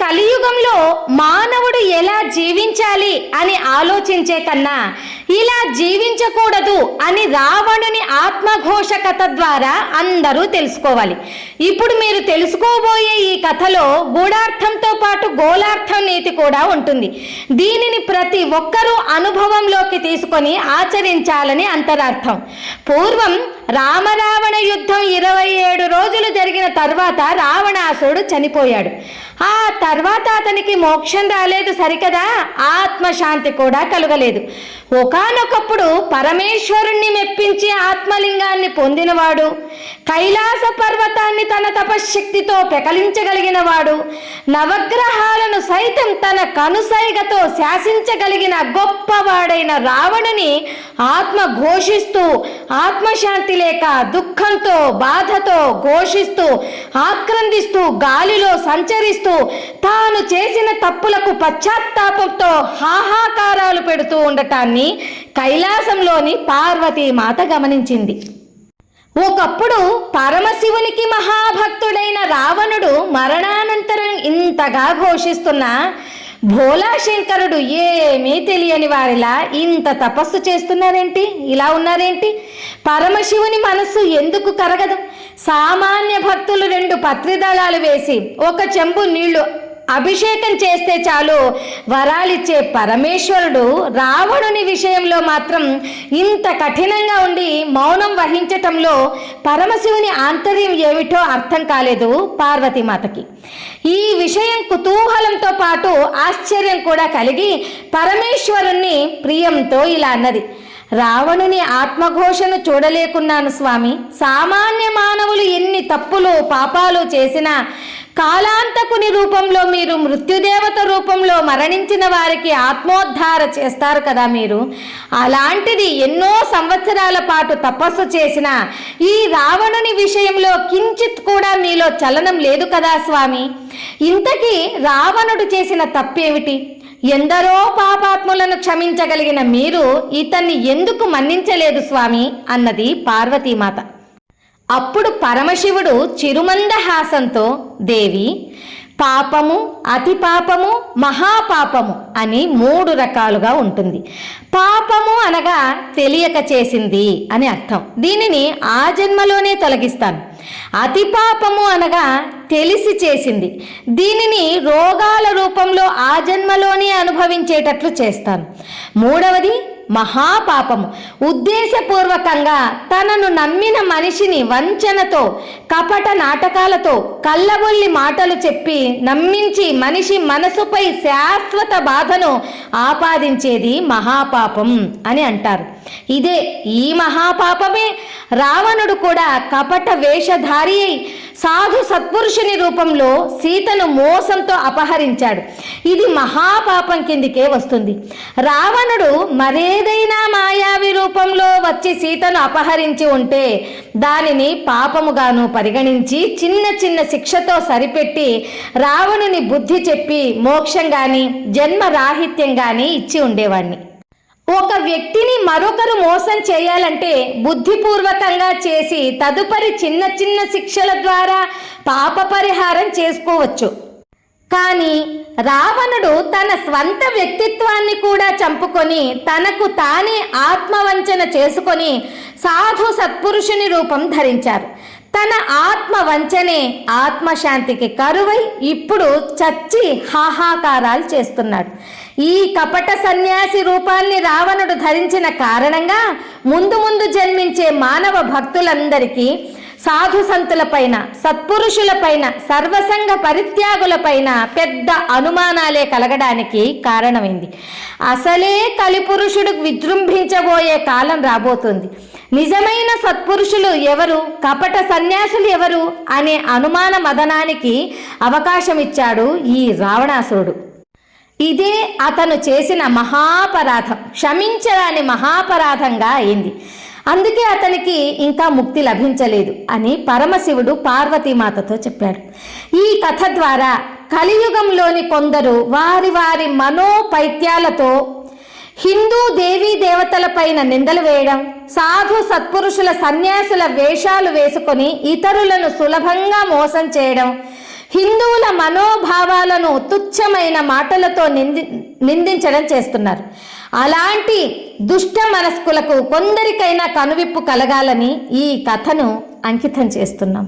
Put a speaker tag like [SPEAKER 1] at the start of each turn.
[SPEAKER 1] కలియుగంలో మానవుడు ఎలా జీవించాలి అని ఆలోచించే కన్నా ఇలా జీవించకూడదు అని రావణుని ఆత్మఘోష కథ ద్వారా అందరూ తెలుసుకోవాలి. ఇప్పుడు మీరు తెలుసుకోబోయే ఈ కథలో గూఢార్థంతో పాటు గోళార్థం నీతి కూడా ఉంటుంది. దీనిని ప్రతి ఒక్కరూ అనుభవంలోకి తీసుకొని ఆచరించాలని అంతరార్థం. పూర్వం రామరావణ యుద్ధం 27 రోజులు జరిగిన తర్వాత రావణాసురుడు చనిపోయాడు. ఆ తర్వాత అతనికి మోక్షం రాలేదు సరికదా, ఆత్మశాంతి కూడా కలుగలేదు. ఒకానొకప్పుడు పరమేశ్వరుణ్ణి మెప్పించి ఆత్మలింగాన్ని పొందినవాడు, కైలాస పర్వతాన్ని తన తపశ్శక్తితో పెకలించగలిగినవాడు, నవగ్రహాలను సైతం తన కనుసైగతో శాసించగలిగిన గొప్పవాడైన రావణుని ఆత్మ ఘోషిస్తూ ఆత్మశాంతి లేక దుఃఖంతో బాధతో ఘోషిస్తూ ఆక్రందిస్తూ గాలిలో సంచరిస్తూ తాను చేసిన తప్పులకు పశ్చాత్తాపంతో హాహాకారాలు పెడుతూ ఉండటాన్ని కైలాసంలోని పార్వతీమాత గమనించింది. ఒకప్పుడు పరమశివునికి మహాభక్తుడైన రావణుడు మరణానంతరం ఇంతగా ఘోషిస్తున్నా భోలాశంకరుడు ఏమీ తెలియని వారిలా ఇంత తపస్సు చేస్తున్నారేంటి, ఇలా ఉన్నారేంటి? పరమశివుని మనస్సు ఎందుకు కరగదు? సామాన్య భక్తులు 2 పత్రిదళాలు వేసి 1 చెంబు నీళ్లు అభిషేకం చేస్తే చాలు వరాలిచ్చే పరమేశ్వరుడు రావణుని విషయంలో మాత్రం ఇంత కఠినంగా ఉండి మౌనం వహించటంలో పరమశివుని ఆంతర్యం ఏమిటో అర్థం కాలేదు పార్వతీమాతకి. ఈ విషయం కుతూహలంతో పాటు ఆశ్చర్యం కూడా కలిగి పరమేశ్వరుణ్ణి ప్రియంతో ఇలా అన్నది: రావణుని ఆత్మఘోషను చూడలేకున్నాను స్వామి. సామాన్య మానవులు ఎన్ని తప్పులు పాపాలు చేసినా కాలాంతకుని రూపంలో మీరు మృత్యుదేవత రూపంలో మరణించిన వారికి ఆత్మోద్ధార చేస్తారు కదా మీరు. అలాంటిది ఎన్నో సంవత్సరాల పాటు తపస్సు చేసిన ఈ రావణుని విషయంలో కించిత్ కూడా మీలో చలనం లేదు కదా స్వామి. ఇంతకీ రావణుడు చేసిన తప్పేమిటి? ఎందరో పాపాత్ములను క్షమించగలిగిన మీరు ఇతన్ని ఎందుకు మన్నించలేదు స్వామి అన్నది పార్వతీమాత. అప్పుడు పరమశివుడు చిరుమందహాసంతో, దేవి, పాపము, అతి పాపము, మహాపాపము అని 3 రకాలుగా ఉంటుంది. పాపము అనగా తెలియక చేసింది అని అర్థం. దీనిని ఆ జన్మలోనే తొలగిస్తాను. అతి పాపము అనగా తెలిసి చేసింది. దీనిని రోగాల రూపంలో ఆ జన్మలోనే అనుభవించేటట్లు చేస్తాను. 3వది మహాపాపము, ఉద్దేశపూర్వకంగా తనను నమ్మిన మనిషిని వంచనతో కపట నాటకాలతో కళ్ళబొల్లి మాటలు చెప్పి నమ్మించి మనిషి మనసుపై శాశ్వత బాధను ఆపాదించేది మహాపాపం అని అంటారు. ఈ మహాపాపమే రావణుడు కూడా కపట వేషధారి అయి సాధు సత్పురుషుని రూపంలో సీతను మోసంతో అపహరించాడు. ఇది మహాపాపం కిందికే వస్తుంది. రావణుడు మరేదైనా మాయావి రూపంలో వచ్చి సీతను అపహరించి ఉంటే దానిని పాపముగాను పరిగణించి చిన్న చిన్న శిక్షతో సరిపెట్టి రావణుని బుద్ధి చెప్పి మోక్షం గాని జన్మ రాహిత్యం గాని ఇచ్చి ఉండేవాణ్ణి. ఒక వ్యక్తిని మరొకరు మోసం చేయాలంటే బుద్ధిపూర్వకంగా చేసి తదుపరి చిన్న చిన్న శిక్షల ద్వారా పాప పరిహారం చేసుకోవచ్చు. కానీ రావణుడు తన స్వంత వ్యక్తిత్వాన్ని కూడా చంపుకొని తనకు తానే ఆత్మవంచన చేసుకొని సాధు సత్పురుషుని రూపం ధరించారు. తన ఆత్మవంచనే ఆత్మశాంతికి కరువై ఇప్పుడు చచ్చి హాహాకారాలు చేస్తున్నాడు. ఈ కపట సన్యాసి రూపాన్ని రావణుడు ధరించిన కారణంగా ముందు ముందు జన్మించే మానవ భక్తులందరికీ సాధు సంతులపైన, సత్పురుషులపైన, సర్వసంగ పరిత్యాగులపైన పెద్ద అనుమానాలే కలగడానికి కారణమైంది. అసలే కలిపురుషుడు విజృంభించబోయే కాలం రాబోతుంది. నిజమైన సత్పురుషులు ఎవరు, కపట సన్యాసులు ఎవరు అనే అనుమాన మదనానికి అవకాశం ఇచ్చాడు ఈ రావణాసురుడు. ఇదే అతను చేసిన మహాపరాధం, క్షమించరాని మహాపరాధంగా అయింది. అందుకే అతనికి ఇంకా ముక్తి లభించలేదు అని పరమశివుడు పార్వతీమాతతో చెప్పాడు. ఈ కథ ద్వారా కలియుగంలోని కొందరు వారి వారి మనోపైత్యాలతో హిందూ దేవీ దేవతలపైన నిందలు వేయడం, సాధు సత్పురుషుల సన్యాసుల వేషాలు వేసుకొని ఇతరులను సులభంగా మోసం చేయడం, హిందువుల మనోభావాలను తుచ్చమైన మాటలతో నిందించడం చేస్తున్నారు. అలాంటి దుష్ట మనస్కులకు కొందరికైనా కనువిప్పు కలగాలని ఈ కథను అంకితం చేస్తున్నాం.